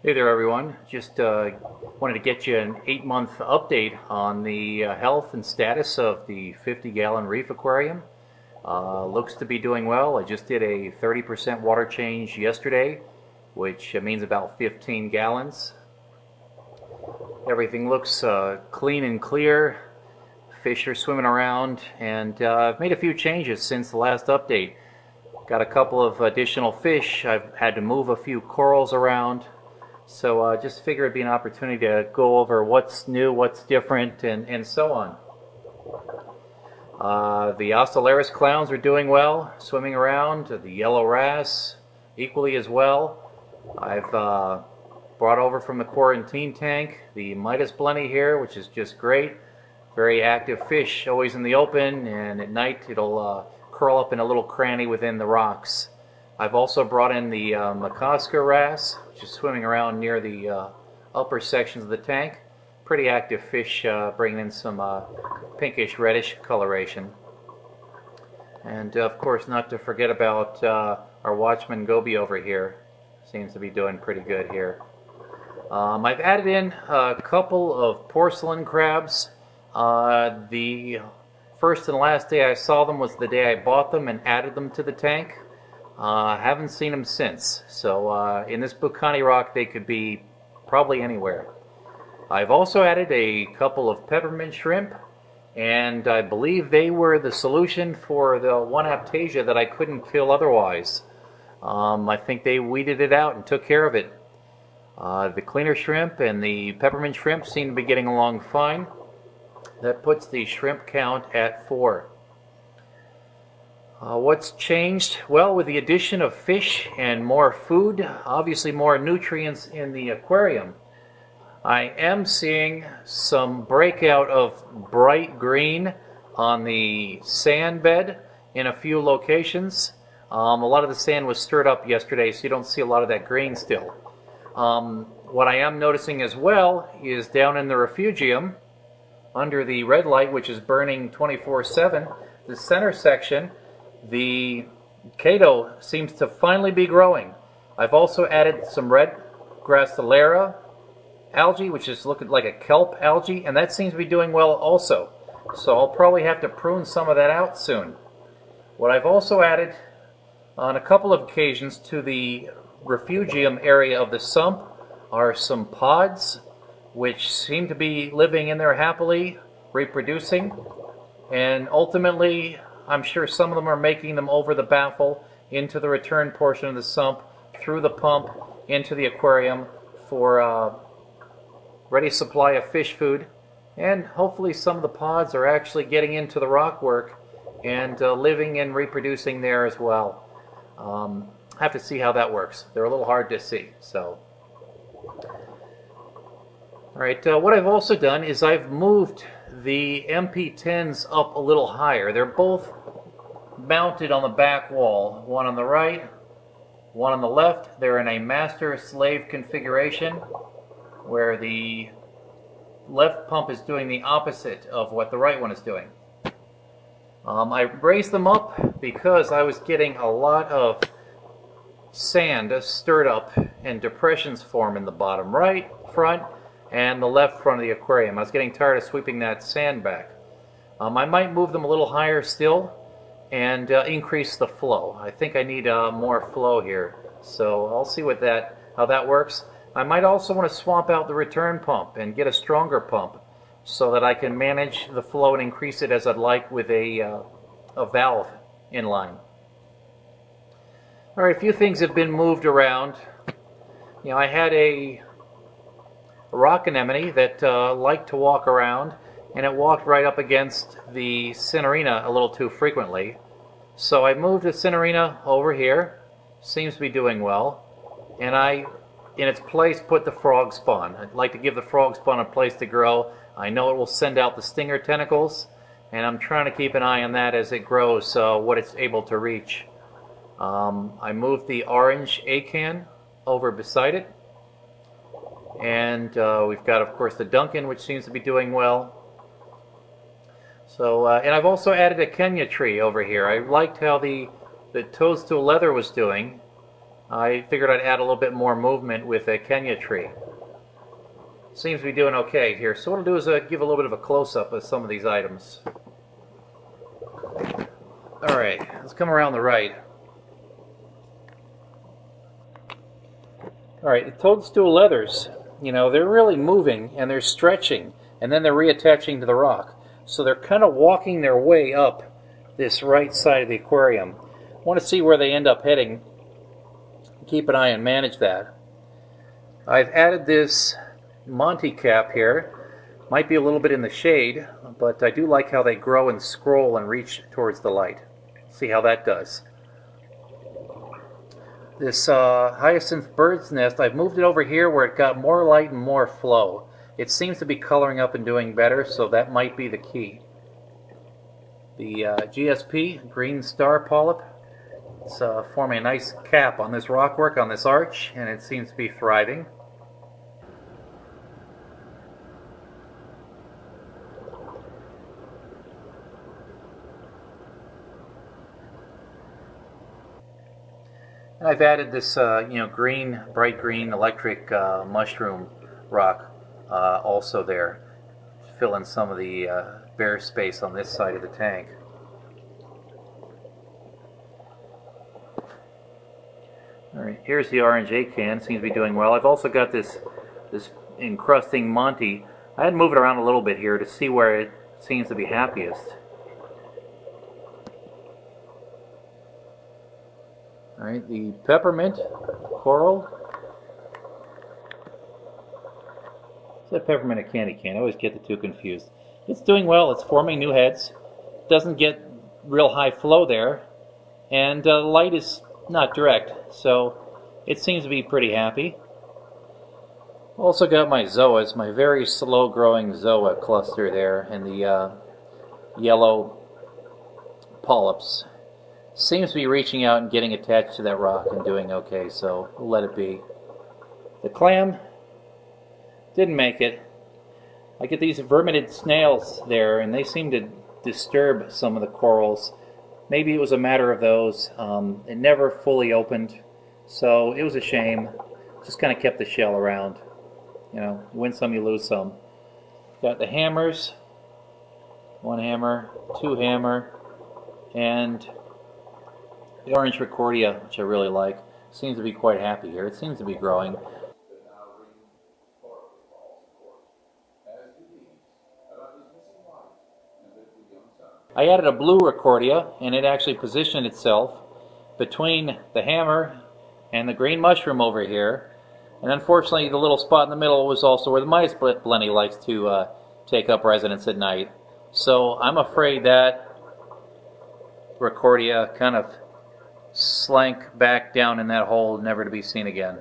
Hey there everyone, just wanted to get you an 8-month update on the health and status of the 50-gallon Reef Aquarium. Looks to be doing well. I just did a 30% water change yesterday, which means about 15 gallons. Everything looks clean and clear. Fish are swimming around, and I've made a few changes since the last update. Got a couple of additional fish. I've had to move a few corals around. So just figure it'd be an opportunity to go over what's new, what's different, and so on. The Ocellaris clowns are doing well, swimming around. The yellow wrasse equally as well. I've brought over from the quarantine tank the Midas blenny here, which is just great. Very active fish, always in the open, and at night it'll curl up in a little cranny within the rocks. I've also brought in the macroalgae wrasse, which is swimming around near the upper sections of the tank. Pretty active fish, bringing in some pinkish reddish coloration. And of course, not to forget about our watchman goby over here. Seems to be doing pretty good here. I've added in a couple of porcelain crabs. The first and last day I saw them was the day I bought them and added them to the tank. Haven't seen them since, so in this Bucani rock they could be probably anywhere. I've also added a couple of peppermint shrimp, and I believe they were the solution for the one Aiptasia that I couldn't kill otherwise. I think they weeded it out and took care of it. The cleaner shrimp and the peppermint shrimp seem to be getting along fine. That puts the shrimp count at 4. What's changed? Well, with the addition of fish and more food, obviously more nutrients in the aquarium, I am seeing some breakout of bright green on the sand bed in a few locations. A lot of the sand was stirred up yesterday, so you don't see a lot of that green still. What I am noticing as well is down in the refugium, under the red light, which is burning 24/7, the center section, the Cato seems to finally be growing. I've also added some red grassolera algae, which is looking like a kelp algae, and that seems to be doing well also. So I'll probably have to prune some of that out soon. What I've also added on a couple of occasions to the refugium area of the sump are some pods, which seem to be living in there happily, reproducing, and ultimately I'm sure some of them are making them over the baffle into the return portion of the sump, through the pump, into the aquarium for a ready supply of fish food. And hopefully some of the pods are actually getting into the rockwork and living and reproducing there as well. Have to see how that works. They're a little hard to see. So, alright, what I've also done is I've moved the MP10s up a little higher. They're both mounted on the back wall, one on the right, one on the left. They're in a master-slave configuration where the left pump is doing the opposite of what the right one is doing. I raised them up because I was getting a lot of sand stirred up and depressions form in the bottom right front and the left front of the aquarium. I was getting tired of sweeping that sand back. I might move them a little higher still and increase the flow. I think I need more flow here, so I'll see how that works. I might also want to swamp out the return pump and get a stronger pump so that I can manage the flow and increase it as I'd like with a valve inline. Alright, a few things have been moved around. You know, I had a rock anemone that liked to walk around, and it walked right up against the cinerina a little too frequently. So I moved the cinerina over here. Seems to be doing well. And I, in its place, put the frog spawn. I'd like to give the frog spawn a place to grow. I know it will send out the stinger tentacles, and I'm trying to keep an eye on that as it grows, what it's able to reach. I moved the orange acan over beside it. And we've got, of course, the Duncan, which seems to be doing well. So, and I've also added a Kenya tree over here. I liked how the toadstool leather was doing. I figured I'd add a little bit more movement with a Kenya tree. Seems to be doing okay here. So what I'll do is give a little bit of a close-up of some of these items. Alright, let's come around the right. Alright, the toadstool leathers, you know, they're really moving and they're stretching and then they're reattaching to the rock. So they're kind of walking their way up this right side of the aquarium. I want to see where they end up heading. Keep an eye and manage that. I've added this Monty cap here. Might be a little bit in the shade, but I do like how they grow and scroll and reach towards the light. See how that does. This hyacinth bird's nest, I've moved it over here where it got more light and more flow. It seems to be coloring up and doing better, so that might be the key. The GSP, green star polyp, it's forming a nice cap on this rockwork, on this arch, and it seems to be thriving. And I've added this, green, bright green electric mushroom rock also there, to fill in some of the bare space on this side of the tank. All right, here's the orange acan. Seems to be doing well. I've also got this encrusting Monty. I had to move it around a little bit here to see where it seems to be happiest. All right, the Peppermint Coral. Is that peppermint or candy cane? I always get the two confused. It's doing well. It's forming new heads. Doesn't get real high flow there, and the light is not direct, so it seems to be pretty happy. Also got my zoas, my very slow-growing zoa cluster there, and the yellow polyps. Seems to be reaching out and getting attached to that rock and doing okay, so we'll let it be. The clam didn't make it. I get these verminid snails there, and they seem to disturb some of the corals. Maybe it was a matter of those. It never fully opened, so it was a shame. Just kind of kept the shell around. You know, you win some, you lose some. Got the hammers. One hammer, two hammer, and the orange Recordia, which I really like. Seems to be quite happy here. It seems to be growing. I added a blue Recordia, and it actually positioned itself between the hammer and the green mushroom over here. And unfortunately, the little spot in the middle was also where the Midas blenny likes to take up residence at night. So I'm afraid that Recordia kind of slank back down in that hole, never to be seen again.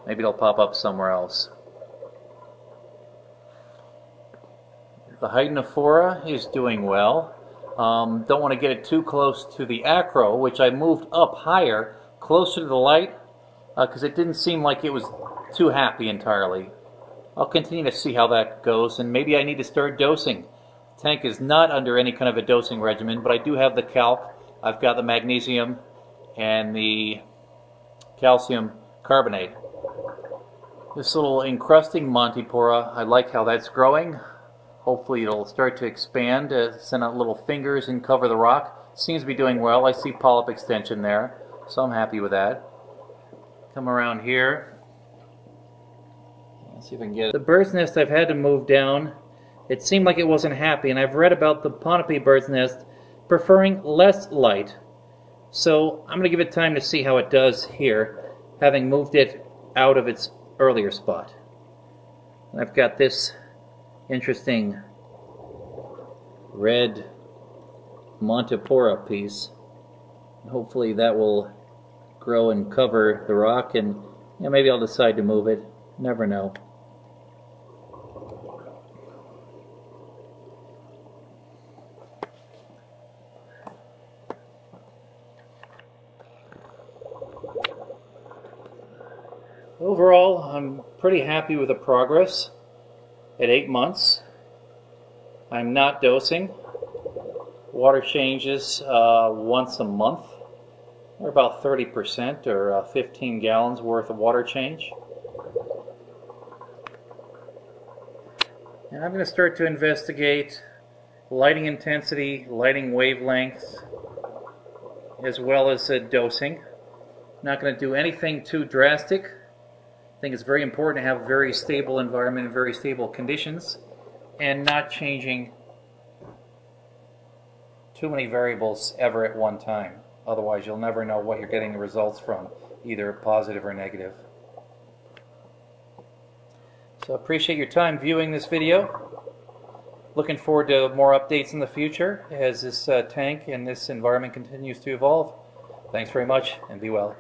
Maybe it'll pop up somewhere else. The Hydnophora is doing well. Don't want to get it too close to the acro, which I moved up higher, closer to the light, because it didn't seem like it was too happy entirely. I'll continue to see how that goes, and maybe I need to start dosing. The tank is not under any kind of a dosing regimen, but I do have the calc. I've got the magnesium and the calcium carbonate. This little encrusting Montipora, I like how that's growing. Hopefully it'll start to expand, send out little fingers and cover the rock. Seems to be doing well. I see polyp extension there, so I'm happy with that. Come around here. Let's see if I can get it. The bird's nest I've had to move down. It seemed like it wasn't happy, and I've read about the Ponape bird's nest preferring less light. So I'm going to give it time to see how it does here, having moved it out of its earlier spot. And I've got this interesting red Montipora piece. Hopefully that will grow and cover the rock, and maybe I'll decide to move it. Never know. Overall, I'm pretty happy with the progress at 8 months. I'm not dosing. Water changes once a month. We're about 30% or 15 gallons worth of water change. And I'm going to start to investigate lighting intensity, lighting wavelengths, as well as dosing. Not going to do anything too drastic. I think it's very important to have a very stable environment and very stable conditions, and not changing too many variables ever at one time. Otherwise you'll never know what you're getting the results from, either positive or negative. So appreciate your time viewing this video. Looking forward to more updates in the future as this tank and this environment continues to evolve. Thanks very much, and be well.